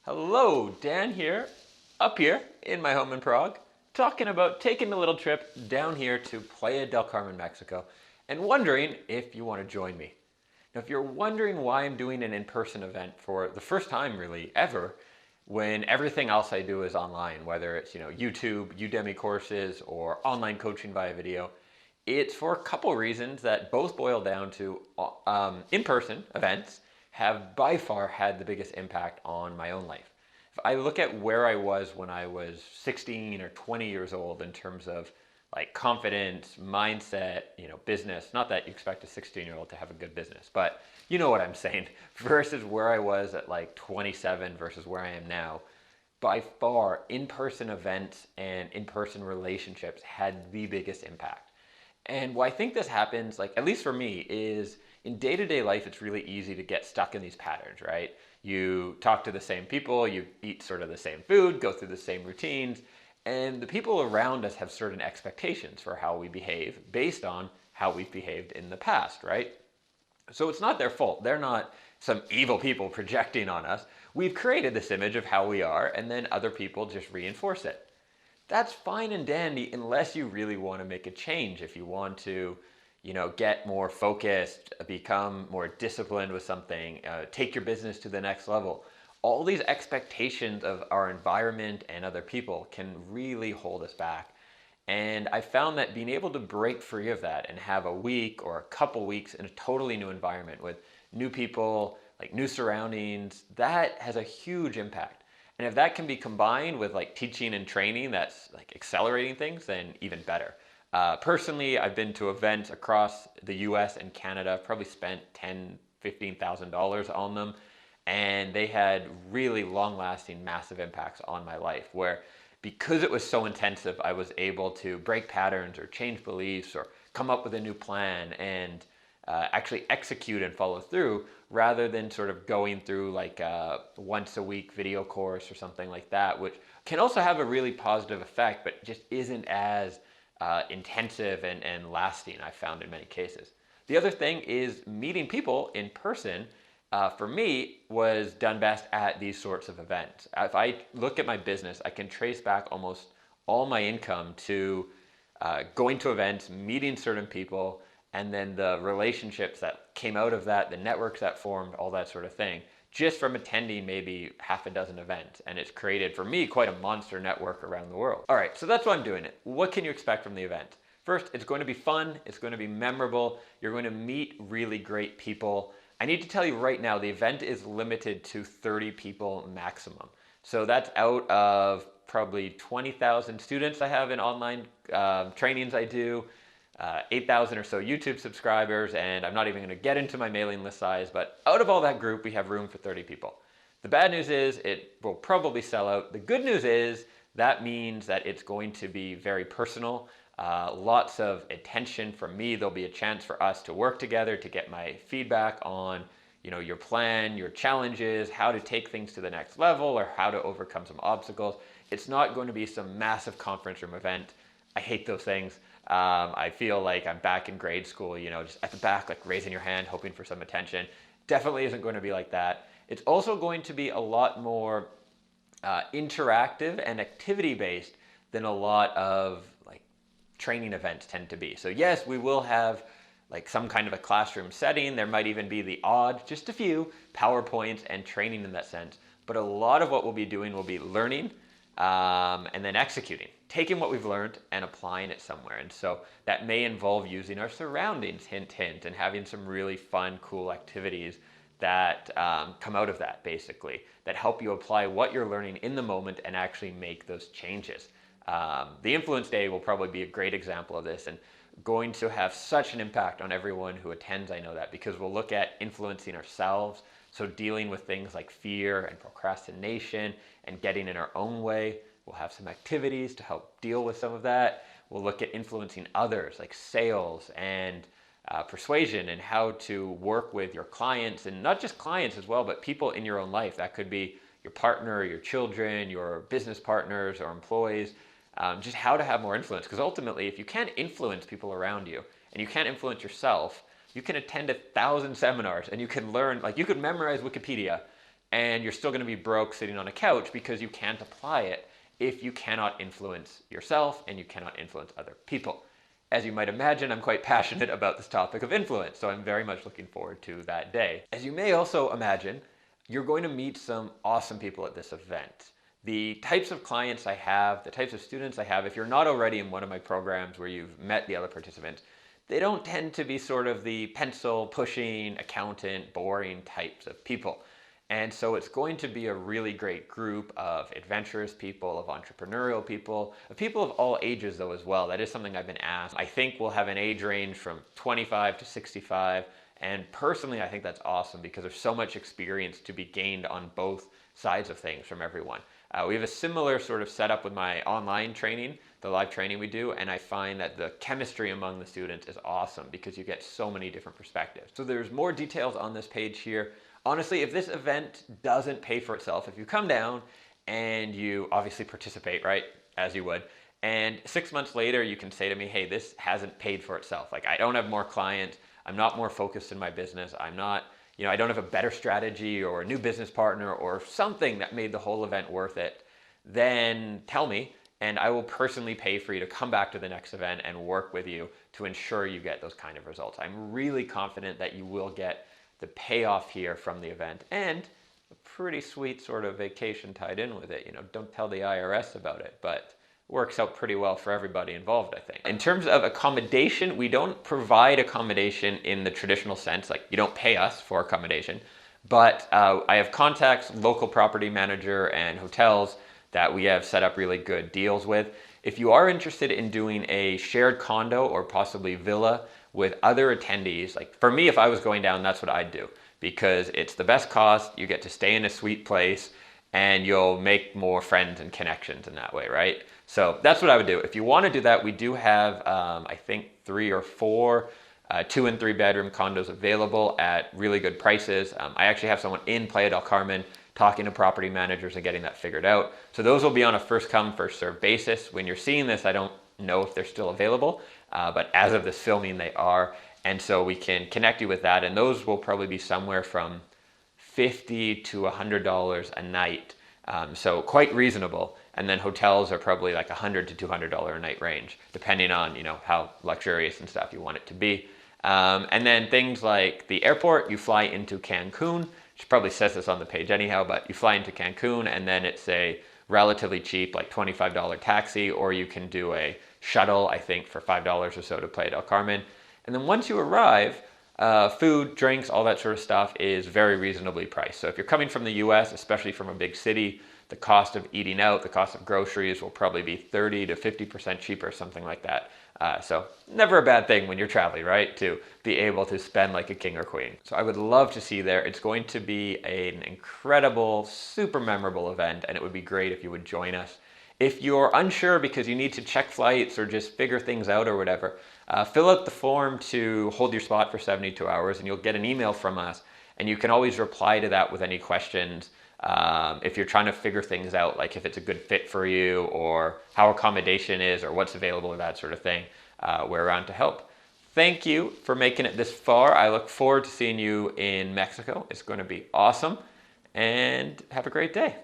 Hello, Dan here, up here in my home in Prague, talking about taking a little trip down here to Playa del Carmen, Mexico, and wondering if you want to join me. Now, if you're wondering why I'm doing an in-person event for the first time really ever, when everything else I do is online, whether it's YouTube, Udemy courses, or online coaching via video, it's for a couple reasons that both boil down to in-person events have by far had the biggest impact on my own life. If I look at where I was when I was 16 or 20 years old in terms of like confidence, mindset, business, not that you expect a 16-year-old to have a good business, but you know what I'm saying, versus where I was at like 27 versus where I am now, by far in-person events and in-person relationships had the biggest impact. And why I think this happens, like at least for me, is in day-to-day life, it's really easy to get stuck in these patterns, right? You talk to the same people, you eat sort of the same food, go through the same routines, and the people around us have certain expectations for how we behave based on how we've behaved in the past, right? So it's not their fault. They're not some evil people projecting on us. We've created this image of how we are, and then other people just reinforce it. That's fine and dandy unless you really want to make a change. If you want to, get more focused, become more disciplined with something, take your business to the next level. All these expectations of our environment and other people can really hold us back. And I found that being able to break free of that and have a week or a couple weeks in a totally new environment with new people, like new surroundings, that has a huge impact. And if that can be combined with like teaching and training that's like accelerating things, then even better. Personally, I've been to events across the US and Canada, probably spent $10,000, $15,000 on them. And they had really long-lasting, massive impacts on my life where because it was so intensive, I was able to break patterns or change beliefs or come up with a new plan and actually execute and follow through rather than sort of going through like a once a week video course or something like that, which can also have a really positive effect, but just isn't as intensive and lasting, I found in many cases. The other thing is meeting people in person, for me, was done best at these sorts of events. If I look at my business, I can trace back almost all my income to going to events, meeting certain people, and then the relationships that came out of that, the networks that formed, all that sort of thing, just from attending maybe half a dozen events. And it's created, for me, quite a monster network around the world. All right, so that's why I'm doing it. What can you expect from the event? First, it's going to be fun. It's going to be memorable. You're going to meet really great people. I need to tell you right now, the event is limited to 30 people maximum. So that's out of probably 20,000 students I have in online trainings I do, 8,000 or so YouTube subscribers, and I'm not even going to get into my mailing list size, but out of all that group, we have room for 30 people. The bad news is it will probably sell out. The good news is that means that it's going to be very personal. Lots of attention from me. There'll be a chance for us to work together to get my feedback on your plan, your challenges, how to take things to the next level, or how to overcome some obstacles. It's not going to be some massive conference room event. I hate those things. I feel like I'm back in grade school, just at the back, like raising your hand, hoping for some attention. Definitely isn't going to be like that. It's also going to be a lot more interactive and activity-based than a lot of like training events tend to be. So yes, we will have like some kind of a classroom setting. There might even be the odd, just a few PowerPoints and training in that sense. But a lot of what we'll be doing will be learning and then executing, taking what we've learned and applying it somewhere. And so that may involve using our surroundings, hint, hint, and having some really fun, cool activities that come out of that, basically, that help you apply what you're learning in the moment and actually make those changes. The Influence Day will probably be a great example of this and going to have such an impact on everyone who attends, I know that, because we'll look at influencing ourselves, so dealing with things like fear and procrastination and getting in our own way. We'll have some activities to help deal with some of that. We'll look at influencing others, like sales and persuasion, and how to work with your clients, and not just clients as well, but people in your own life. That could be your partner, your children, your business partners or employees, just how to have more influence. Because ultimately, if you can't influence people around you and you can't influence yourself, you can attend 1,000 seminars and you can learn, like you could memorize Wikipedia and you're still going to be broke sitting on a couch because you can't apply it if you cannot influence yourself and you cannot influence other people. As you might imagine, I'm quite passionate about this topic of influence, so I'm very much looking forward to that day. As you may also imagine, you're going to meet some awesome people at this event. The types of clients I have, the types of students I have, if you're not already in one of my programs where you've met the other participants, they don't tend to be sort of the pencil pushing, accountant, boring types of people. And so it's going to be a really great group of adventurous people, of entrepreneurial people, of people of all ages though as well. That is something I've been asked. I think we'll have an age range from 25 to 65. And personally, I think that's awesome because there's so much experience to be gained on both sides of things from everyone. We have a similar sort of setup with my online training, the live training we do, and I find that the chemistry among the students is awesome because you get so many different perspectives. So there's more details on this page here. Honestly, if this event doesn't pay for itself, if you come down and you obviously participate, right, as you would, and 6 months later you can say to me, hey, this hasn't paid for itself. Like, I don't have more clients, I'm not more focused in my business, I'm not, I don't have a better strategy or a new business partner or something that made the whole event worth it, then tell me and I will personally pay for you to come back to the next event and work with you to ensure you get those kind of results. I'm really confident that you will get the payoff here from the event and a pretty sweet sort of vacation tied in with it. Don't tell the IRS about it, but it works out pretty well for everybody involved, I think. In terms of accommodation, we don't provide accommodation in the traditional sense, like you don't pay us for accommodation, but I have contacts, local property manager and hotels that we have set up really good deals with. If you are interested in doing a shared condo or possibly villa with other attendees, like for me, if I was going down, that's what I'd do because it's the best cost, you get to stay in a sweet place and you'll make more friends and connections in that way, right? So that's what I would do. If you want to do that, we do have, I think 3 or 4 2 and 3 bedroom condos available at really good prices. I actually have someone in Playa del Carmen talking to property managers and getting that figured out. So those will be on a first come, first served basis. When you're seeing this, I don't know if they're still available, but as of this filming, they are. And so we can connect you with that. And those will probably be somewhere from $50 to $100 a night. So quite reasonable. And then hotels are probably like $100 to $200 a night range, depending on, how luxurious and stuff you want it to be. And then things like the airport, you fly into Cancun, which probably says this on the page anyhow, but you fly into Cancun and then it's a relatively cheap, like $25 taxi, or you can do a shuttle, I think for $5 or so to Playa del Carmen. And then once you arrive, food, drinks, all that sort of stuff is very reasonably priced. So if you're coming from the US, especially from a big city, the cost of eating out, the cost of groceries will probably be 30 to 50% cheaper, something like that. So never a bad thing when you're traveling, right? To be able to spend like a king or queen. So I would love to see you there. It's going to be an incredible, super memorable event, and it would be great if you would join us. If you're unsure because you need to check flights or just figure things out or whatever, fill out the form to hold your spot for 72 hours and you'll get an email from us, and you can always reply to that with any questions. If you're trying to figure things out, like if it's a good fit for you or how accommodation is or what's available or that sort of thing, we're around to help. Thank you for making it this far. I look forward to seeing you in Mexico. It's going to be awesome, and have a great day.